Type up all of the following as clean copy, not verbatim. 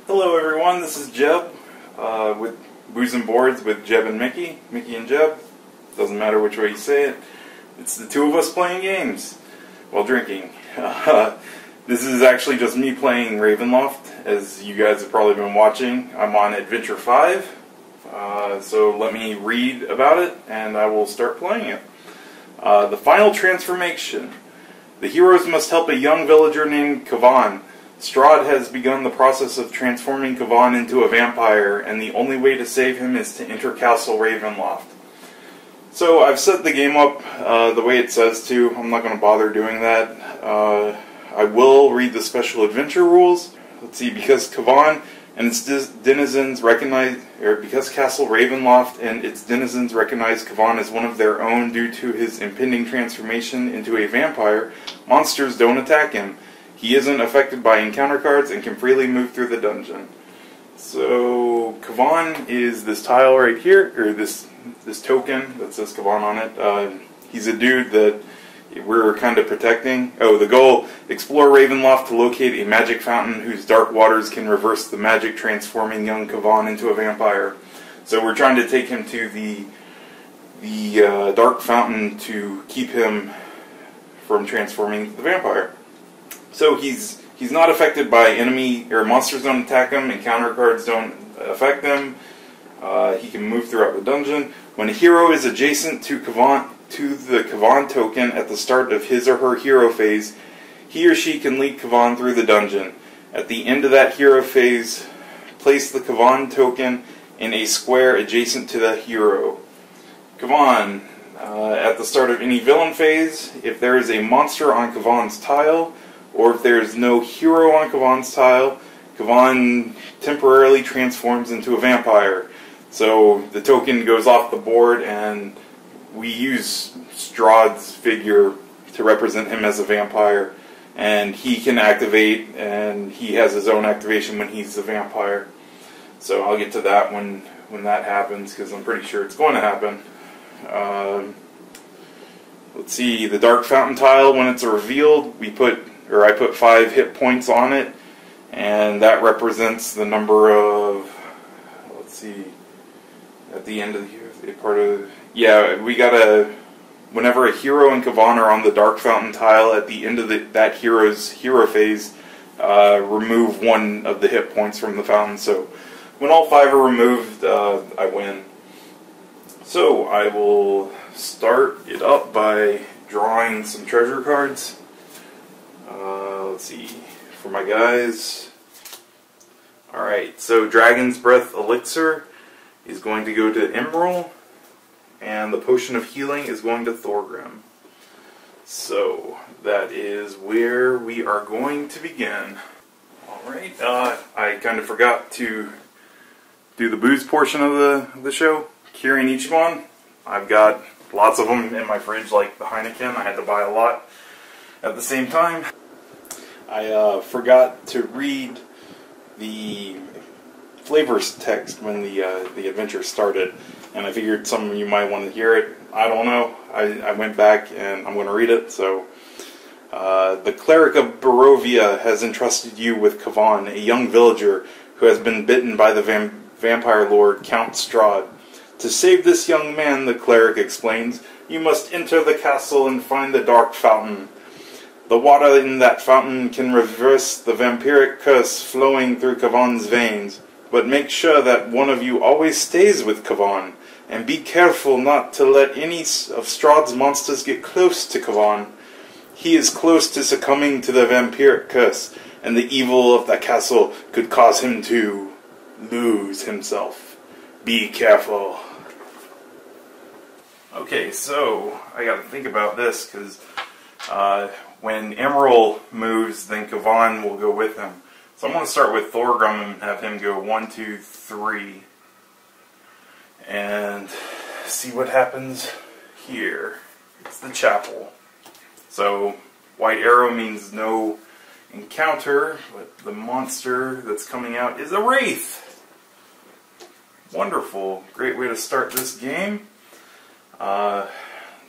Hello everyone, this is Jeb with Booze and Boards with Jeb and Mickey and Jeb. Doesn't matter which way you say it. It's the two of us playing games while drinking. This is actually just me playing Ravenloft, as you guys have probably been watching. I'm on Adventure 5, so let me read about it and I will start playing it. The final transformation. The heroes must help a young villager named Kavan. Strahd has begun the process of transforming Kavan into a vampire, and the only way to save him is to enter Castle Ravenloft. So I've set the game up the way it says to. I'm not going to bother doing that. I will read the special adventure rules. Let's see, because Kavan and its denizens recognize, or because Castle Ravenloft and its denizens recognize Kavan as one of their own due to his impending transformation into a vampire, monsters don't attack him. He isn't affected by encounter cards and can freely move through the dungeon. So Kavan is this tile right here, or this token that says Kavan on it. He's a dude that we're kind of protecting. Oh, the goal: explore Ravenloft to locate a magic fountain whose dark waters can reverse the magic, transforming young Kavan into a vampire. So we're trying to take him to the dark fountain to keep him from transforming into the vampire. So he's not affected by enemy, or monsters don't attack him, encounter cards don't affect him. He can move throughout the dungeon. When a hero is adjacent to the Kavan token at the start of his or her hero phase, he or she can lead Kavan through the dungeon. At the end of that hero phase, place the Kavan token in a square adjacent to the hero. Kavan, at the start of any villain phase, if there is a monster on Kavan's tile, or if there is no hero on Kavan's tile, Kavan temporarily transforms into a vampire. So the token goes off the board, and we use Strahd's figure to represent him as a vampire. And he can activate, and he has his own activation when he's a vampire. So I'll get to that when that happens, because I'm pretty sure it's going to happen. Let's see, the Dark Fountain tile, when it's revealed, I put 5 hit points on it, and that represents the number of, let's see, at the end of whenever a hero and Kavan are on the Dark Fountain tile, at the end of that hero's hero phase, remove 1 of the hit points from the fountain. So when all 5 are removed, I win. So I will start it up by drawing some treasure cards. Let's see, for my guys. Alright, so Dragon's Breath Elixir is going to go to Emerald, and the Potion of Healing is going to Thorgrim. So, that is where we are going to begin. Alright, I kind of forgot to do the booze portion of the show. Curing each one. I've got lots of them in my fridge, like the Heineken. I had to buy a lot at the same time. I forgot to read the flavors text when the adventure started, and I figured some of you might want to hear it. I don't know. I went back and I'm going to read it. So, the Cleric of Barovia has entrusted you with Kavan, a young villager who has been bitten by the vampire lord Count Strahd. To save this young man, the cleric explains, you must enter the castle and find the Dark Fountain. The water in that fountain can reverse the vampiric curse flowing through Kavan's veins, but make sure that one of you always stays with Kavan, and be careful not to let any of Strahd's monsters get close to Kavan. He is close to succumbing to the vampiric curse, and the evil of the castle could cause him to lose himself. Be careful. Okay, so I gotta think about this, because when Emerald moves, then Kavan will go with him. So I'm going to start with Thorgrim and have him go 1, 2, 3. And see what happens here. It's the chapel. So white arrow means no encounter, but the monster that's coming out is a wraith. Wonderful. Great way to start this game. The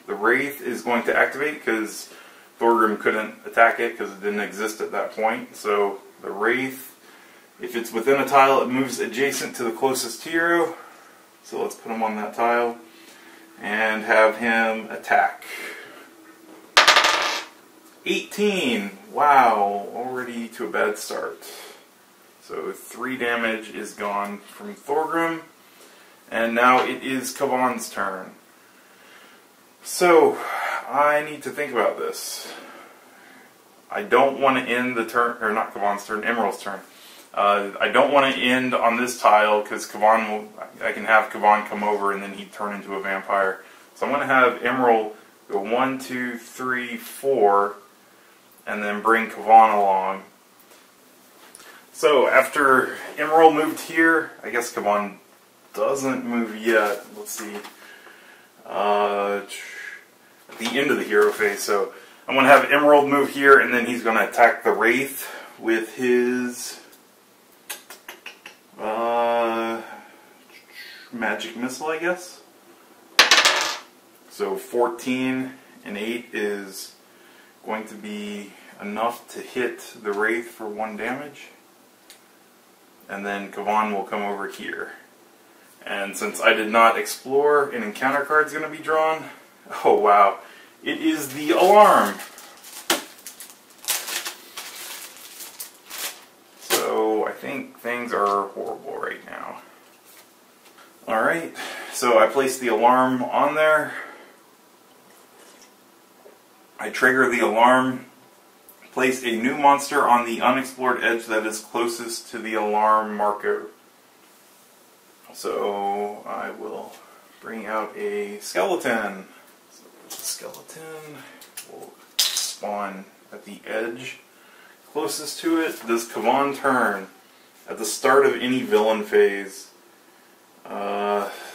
wraith is going to activate because Thorgrim couldn't attack it because it didn't exist at that point. So the wraith If it's within a tile, it moves adjacent to the closest hero. So let's put him on that tile and have him attack. 18. Wow, already to a bad start. So 3 damage is gone from Thorgrim. And now it is Kavan's turn. So, I need to think about this. I don't want to end the turn, or not Kavan's turn, Emerald's turn. I don't want to end on this tile because I can have Kavan come over and then he'd turn into a vampire. So I'm going to have Emerald go 1, 2, 3, 4, and then bring Kavan along. So after Emerald moved here, I guess Kavan doesn't move yet. Let's see. At the end of the hero phase. So I'm going to have Emerald move here, and then he's going to attack the Wraith with his magic missile, I guess. So 14 and 8 is going to be enough to hit the Wraith for 1 damage. And then Kavan will come over here. And since I did not explore, an encounter card is going to be drawn. Oh wow, it is the Alarm. So I think things are horrible right now. Alright, so I placed the Alarm on there. I trigger the Alarm, place a new monster on the unexplored edge that is closest to the Alarm marker. So I will bring out a skeleton. So the skeleton will spawn at the edge closest to it. Does Kavan turn at the start of any villain phase?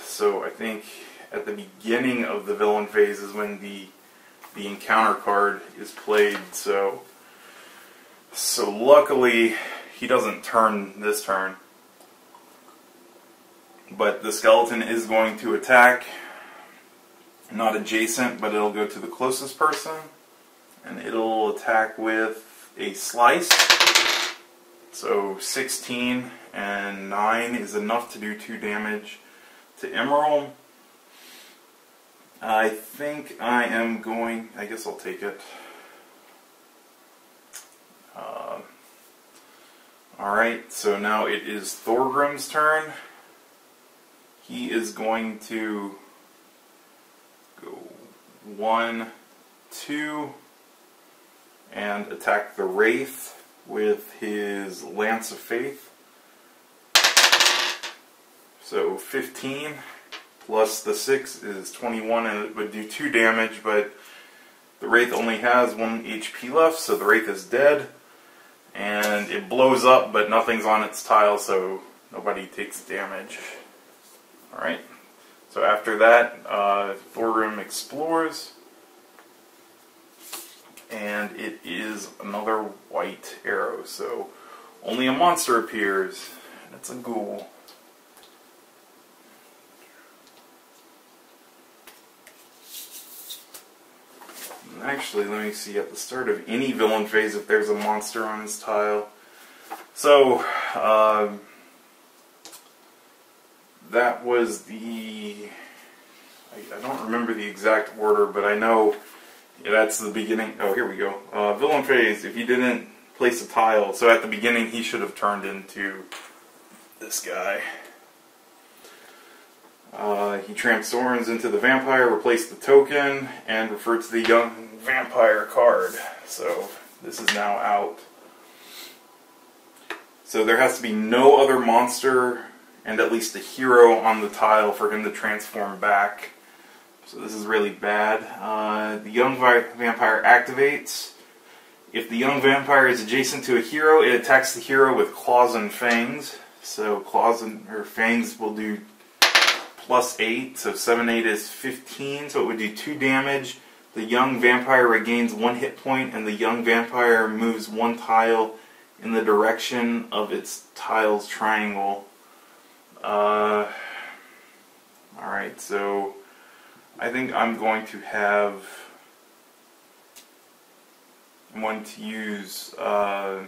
So I think at the beginning of the villain phase is when the encounter card is played. So luckily he doesn't turn this turn. But the skeleton is going to attack, not adjacent, but it'll go to the closest person, and it'll attack with a slice. So 16 and 9 is enough to do 2 damage to Emerald. I think I am going, I guess I'll take it. Alright, so now it is Thorgrim's turn. He is going to go 1, 2, and attack the Wraith with his Lance of Faith. So 15 plus the 6 is 21, and it would do 2 damage, but the Wraith only has 1 HP left, so the Wraith is dead. And it blows up, but nothing's on its tile, so nobody takes damage. Alright, so after that, Thorgrim explores, and it is another white arrow, so only a monster appears, and it's a ghoul. And actually, let me see, at the start of any villain phase if there's a monster on his tile. So, that was the, I don't remember the exact order, but I know that's the beginning. Oh, here we go. Villain phase, if you didn't place a tile, so at the beginning he should have turned into this guy. He transforms into the vampire, replaced the token, and referred to the young vampire card. So this is now out. So there has to be no other monster and at least a hero on the tile for him to transform back. So this is really bad. The young vampire activates. If the young vampire is adjacent to a hero, it attacks the hero with claws and fangs. So claws or fangs will do +8, so 7, 8 is 15, so it would do 2 damage. The young vampire regains 1 hit point, and the young vampire moves 1 tile in the direction of its tile's triangle. Alright, so I think I'm going to use, oh,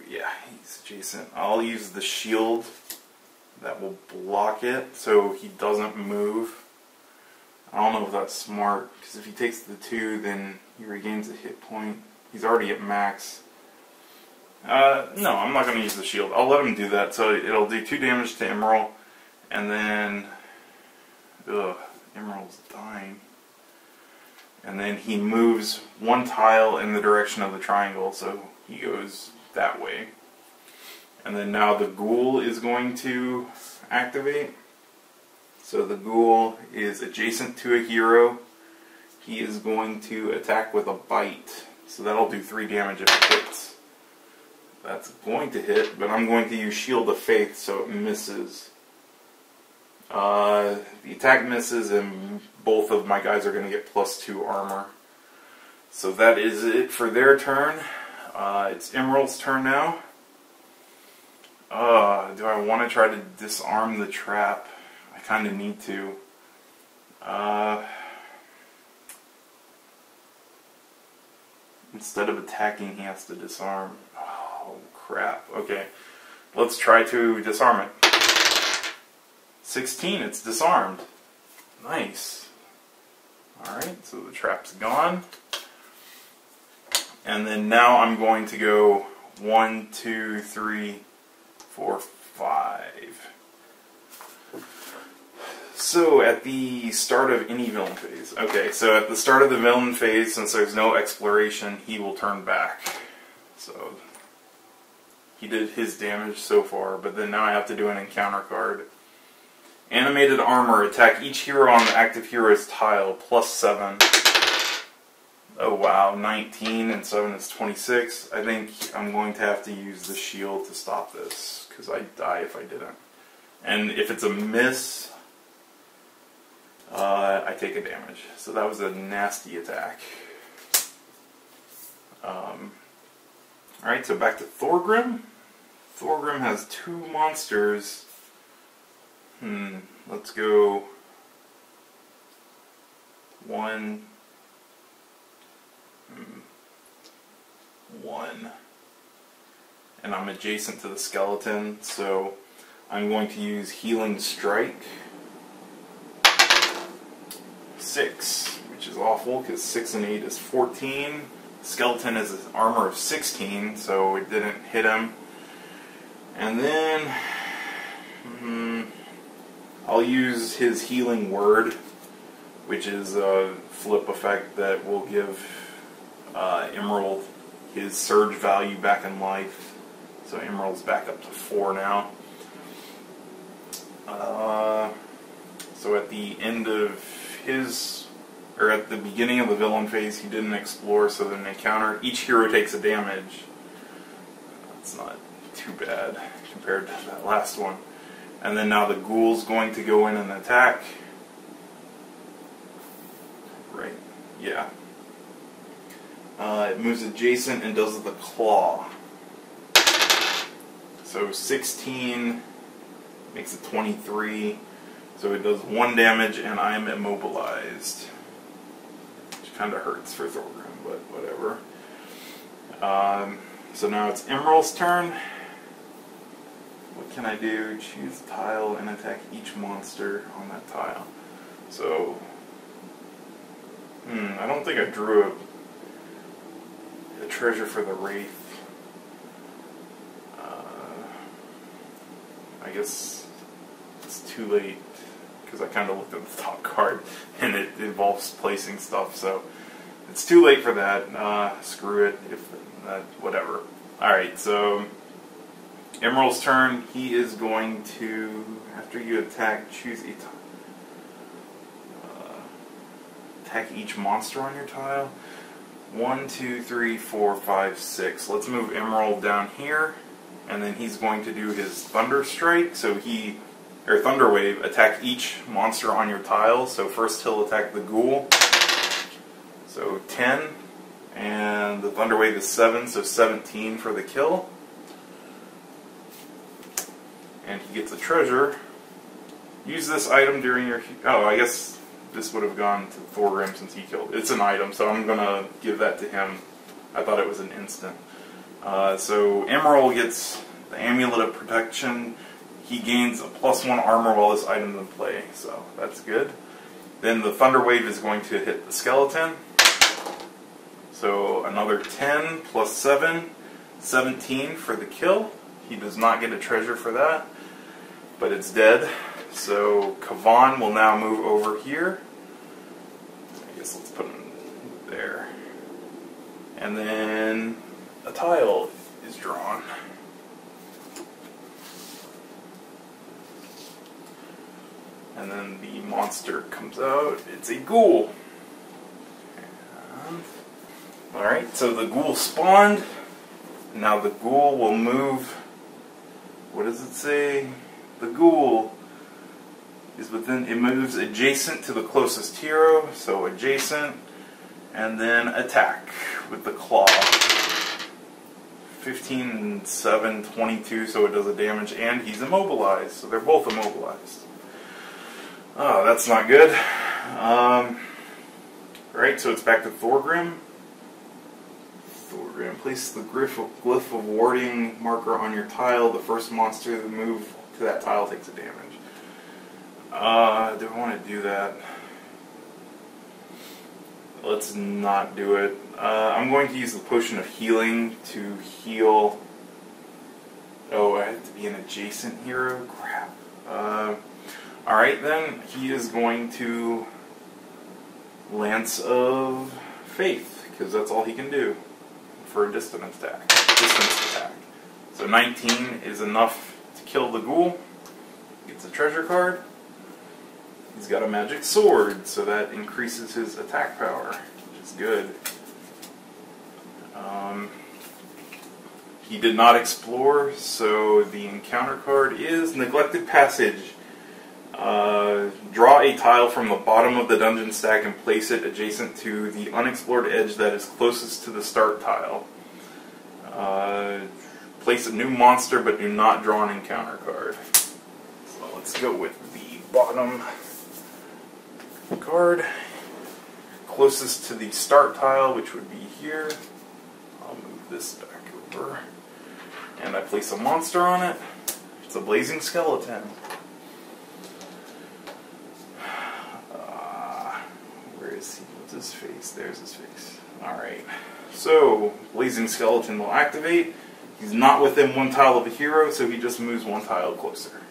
yeah, he's adjacent. I'll use the shield that will block it so he doesn't move. I don't know if that's smart, because if he takes the 2, then he regains a hit point. He's already at max. No, I'm not going to use the shield. I'll let him do that, so it'll do 2 damage to Emerald, and then... Ugh, Emerald's dying. And then he moves 1 tile in the direction of the triangle, so he goes that way. And then now the ghoul is going to activate. So the ghoul is adjacent to a hero. He is going to attack with a bite. So that'll do 3 damage if it hits. That's going to hit, but I'm going to use Shield of Faith so it misses. The attack misses and both of my guys are going to get +2 armor. So that is it for their turn. It's Emerald's turn now. Do I want to try to disarm the trap? I kind of need to. Instead of attacking, he has to disarm. Oh, crap. Okay. Let's try to disarm it. 16, it's disarmed. Nice. Alright, so the trap's gone. And then now I'm going to go 1, 2, 3, 4, 5. So at the start of any villain phase. Okay, so at the start of the villain phase, since there's no exploration, he will turn back. So he did his damage so far, but then now I have to do an encounter card. Animated armor, attack each hero on the active hero's tile, +7. Oh wow, 19 and 7 is 26. I think I'm going to have to use the shield to stop this, because I'd die if I didn't. And if it's a miss, I take a damage. So that was a nasty attack. Alright, so back to Thorgrim. Thorgrim has 2 monsters. Let's go 1, 1. And I'm adjacent to the skeleton, so I'm going to use Healing Strike. 6, which is awful, because 6 and 8 is 14. Skeleton has an armor of 16, so it didn't hit him. And then I'll use his Healing Word, which is a flip effect that will give Emerald his surge value back in life. So Emerald's back up to 4 now. So at the end of or at the beginning of the villain phase, he didn't explore, so then they counter. Each hero takes a damage. That's not too bad compared to that last one. And then now the ghoul's going to go in and attack. Right, yeah. It moves adjacent and does the claw. So 16 makes it 23. So it does 1 damage and I am immobilized. Which kind of hurts for Thorgrim, but whatever. So now it's Emerald's turn. What can I do? Choose a tile and attack each monster on that tile. So, I don't think I drew a treasure for the Wraith. I guess it's too late, because I kind of looked at the top card and it involves placing stuff, so it's too late for that. Screw it, whatever. Alright, so Emerald's turn. He is going to, after you attack, choose a attack each monster on your tile. 1, 2, 3, 4, 5, 6. Let's move Emerald down here, and then he's going to do his Thunder Strike. So Thunder Wave, attack each monster on your tile. So first he'll attack the ghoul. So 10, and the Thunder Wave is 7, so 17 for the kill. And he gets a treasure. Use this item during your... Oh, I guess this would have gone to Thorgrim since he killed. It's an item, so I'm going to give that to him. I thought it was an instant. So Emerald gets the Amulet of Protection. He gains a +1 armor while this item is in play, so that's good. Then the Thunder Wave is going to hit the skeleton. So another 10 plus 7, 17 for the kill. He does not get a treasure for that, but it's dead. So Kavan will now move over here. I guess let's put him there. And then a tile is drawn. And then the monster comes out. It's a ghoul. Alright, so the ghoul spawned. Now the ghoul will move. What does it say? The ghoul is within, it moves adjacent to the closest hero, so adjacent, and then attack with the claw. 15, 7, 22, so it does a damage, and he's immobilized, so they're both immobilized. Oh, that's not good. Right, so it's back to Thorgrim. Thorgrim, place the glyph of warding marker on your tile. The first monster to move to that tile takes a damage. Do I want to do that? Let's not do it. I'm going to use the Potion of Healing to heal. Oh, I have to be an adjacent hero? Crap. Alright then, he is going to Lance of Faith, because that's all he can do for a distance attack. So 19 is enough to kill the ghoul. Gets a treasure card. He's got a magic sword, so that increases his attack power, which is good. He did not explore, so the encounter card is Neglected Passage. Draw a tile from the bottom of the dungeon stack and place it adjacent to the unexplored edge that is closest to the start tile. Place a new monster, but do not draw an encounter card. So let's go with the bottom card, closest to the start tile, which would be here. I'll move this back over, and I place a monster on it. It's a Blazing Skeleton. Where is he? What's his face? There's his face. Alright, so Blazing Skeleton will activate. He's not within one tile of the hero, so he just moves one tile closer.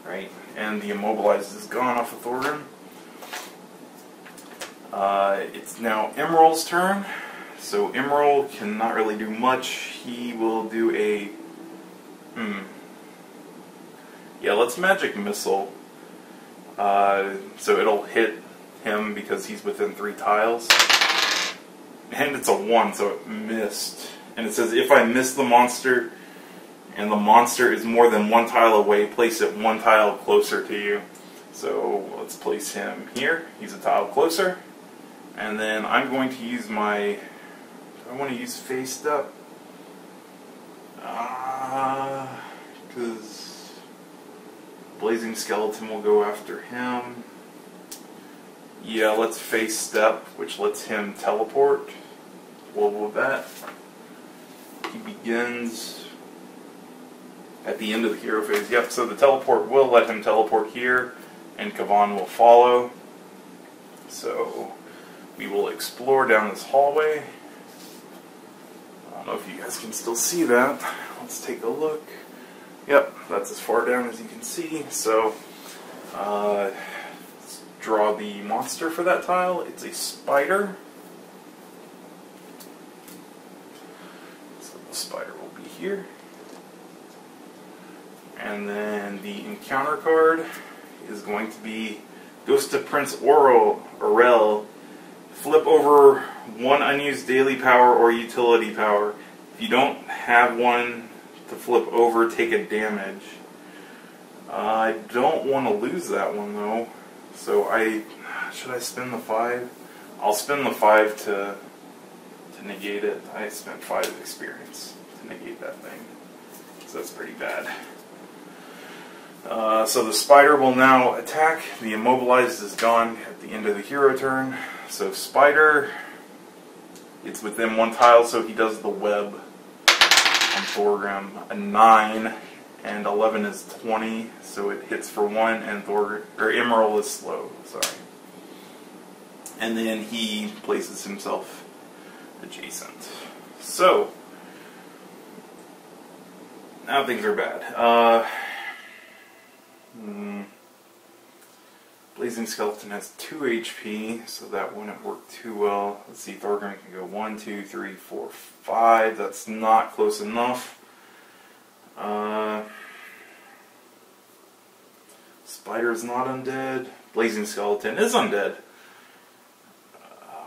Right, and the immobilized is gone off of Thorgrim. It's now Emerald's turn. So Emerald cannot really do much. He will do a... Yeah, let's Magic Missile. So it'll hit him because he's within 3 tiles. And it's a 1, so it missed. And it says, if I miss the monster, and the monster is more than 1 tile away, place it 1 tile closer to you. So let's place him here. He's a tile closer. And then I'm going to use my... I want to use Faced Up. Because Blazing Skeleton will go after him. Yeah, let's Face Step, which lets him teleport. Well, with that, he begins at the end of the hero phase. Yep, so the teleport will let him teleport here, and Kavan will follow. So we will explore down this hallway. I don't know if you guys can still see that. Let's take a look. Yep, that's as far down as you can see. So let's draw the monster for that tile. It's a spider. So the spider will be here. And then the encounter card is going to be Ghost of Prince Aurel. Flip over 1 unused daily power or utility power. If you don't have one to flip over, take a damage. I don't want to lose that one though. So should I spend the 5? I'll spend the 5 to negate it. I spent 5 experience to negate that thing. So that's pretty bad. So the spider will now attack. The immobilized is gone at the end of the hero turn. So spider, it's within 1 tile, so he does the web. on Thorgrim. A 9 and 11 is 20, so it hits for 1, and Emerald is slow, sorry. And then he places himself adjacent. So, now things are bad. Blazing Skeleton has 2 HP, so that wouldn't work too well. Let's see, Thorgrim can go 1, 2, 3, 4, 5. That's not close enough. Spider's not undead. Blazing Skeleton is undead.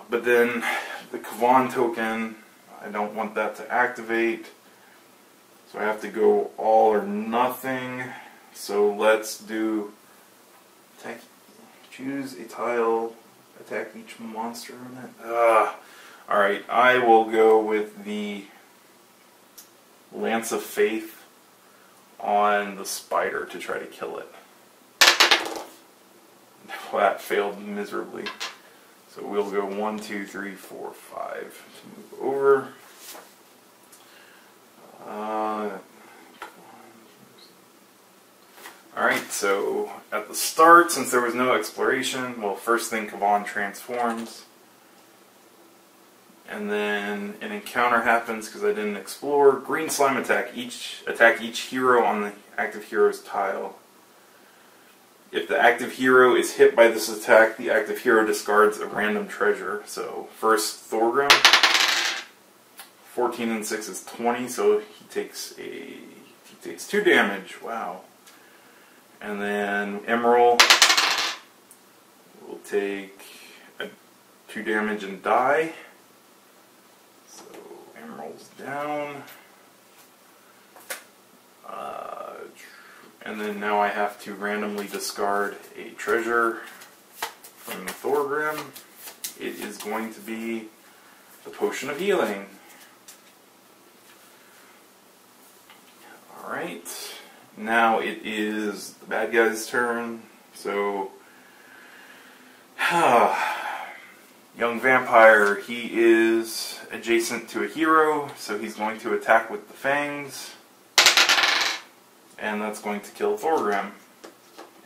But then the Kavan token, I don't want that to activate. So I have to go all or nothing. So let's do attack. Choose a tile, attack each monster on it. Alright, I will go with the Lance of Faith on the spider to try to kill it. That failed miserably. So we'll go 1, 2, 3, 4, 5 to move over. Alright, so at the start, since there was no exploration, well, first thing Kavan transforms. And then an encounter happens because I didn't explore. Green slime attack each hero on the active hero's tile. If the active hero is hit by this attack, the active hero discards a random treasure. So first Thorgrim, 14 and 6 is 20, so he takes 2 damage. Wow. And then Emerald will take 2 damage and die. So Emerald's down. And then now I have to randomly discard a treasure from the Thorgrim. It is going to be the Potion of Healing. Alright. Now it is the bad guy's turn. So, young vampire, he is adjacent to a hero, so he's going to attack with the fangs. And that's going to kill Thorgrim.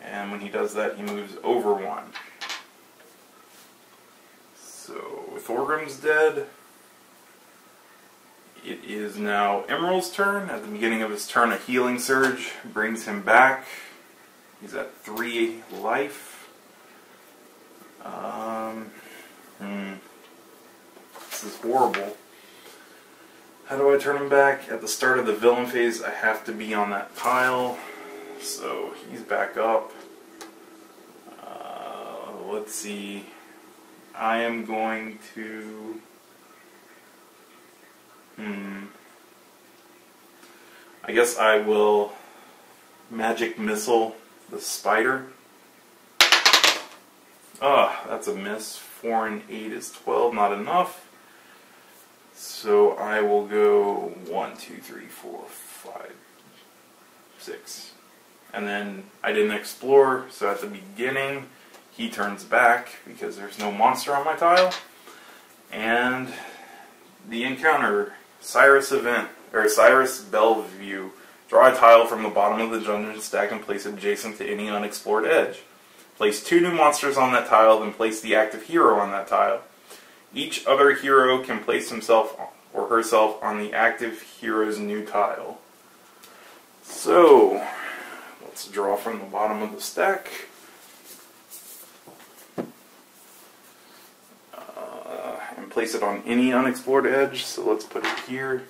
And when he does that, he moves over 1. So, Thorgrim's dead. It is now Emerald's turn. At the beginning of his turn, a healing surge brings him back. He's at 3 life. This is horrible. How do I turn him back? At the start of the villain phase, I have to be on that tile. So he's back up. Let's see. I am going to... I guess I will magic missile the spider. That's a miss. 4 and 8 is 12, not enough. So I will go 1, 2, 3, 4, 5, 6. And then I didn't explore, so at the beginning he turns back because there's no monster on my tile. And the encounter, Cyrus Bellevue. Draw a tile from the bottom of the dungeon stack and place it adjacent to any unexplored edge. Place 2 new monsters on that tile, then place the active hero on that tile. Each other hero can place himself or herself on the active hero's new tile. So, let's draw from the bottom of the stack. And place it on any unexplored edge, so let's put it here.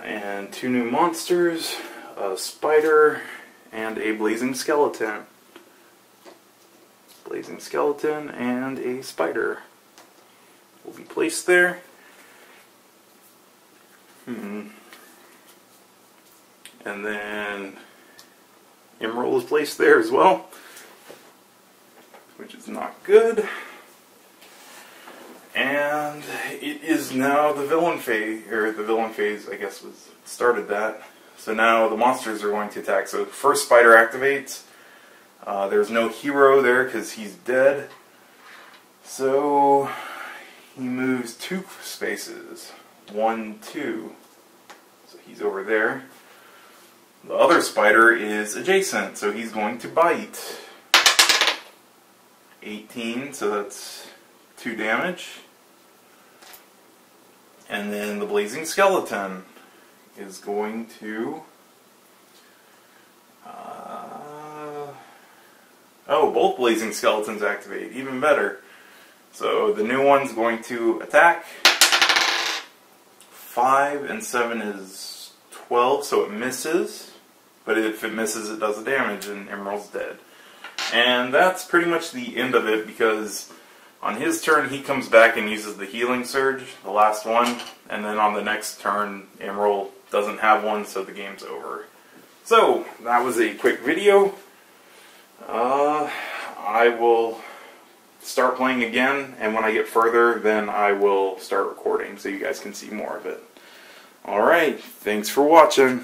And 2 new monsters, a spider, and a blazing skeleton. Blazing skeleton and a spider will be placed there. And then Emerald is placed there as well, which is not good. And it is now the villain phase, or the villain phase, I guess, started that. So now the monsters are going to attack. So first spider activates. There's no hero there because he's dead. So he moves 2 spaces. 1, 2. So he's over there. The other spider is adjacent, so he's going to bite. 18, so that's 2 damage. And then the blazing skeleton is going to... oh, both blazing skeletons activate, even better. So the new one's going to attack. 5 and 7 is 12, so it misses. But if it misses, it does the damage, and Emerald's dead. And that's pretty much the end of it, because on his turn he comes back and uses the healing surge, the last one, and then on the next turn Emerald doesn't have one, so the game's over. So, that was a quick video. I will start playing again, and when I get further, then I will start recording so you guys can see more of it. Alright, thanks for watching.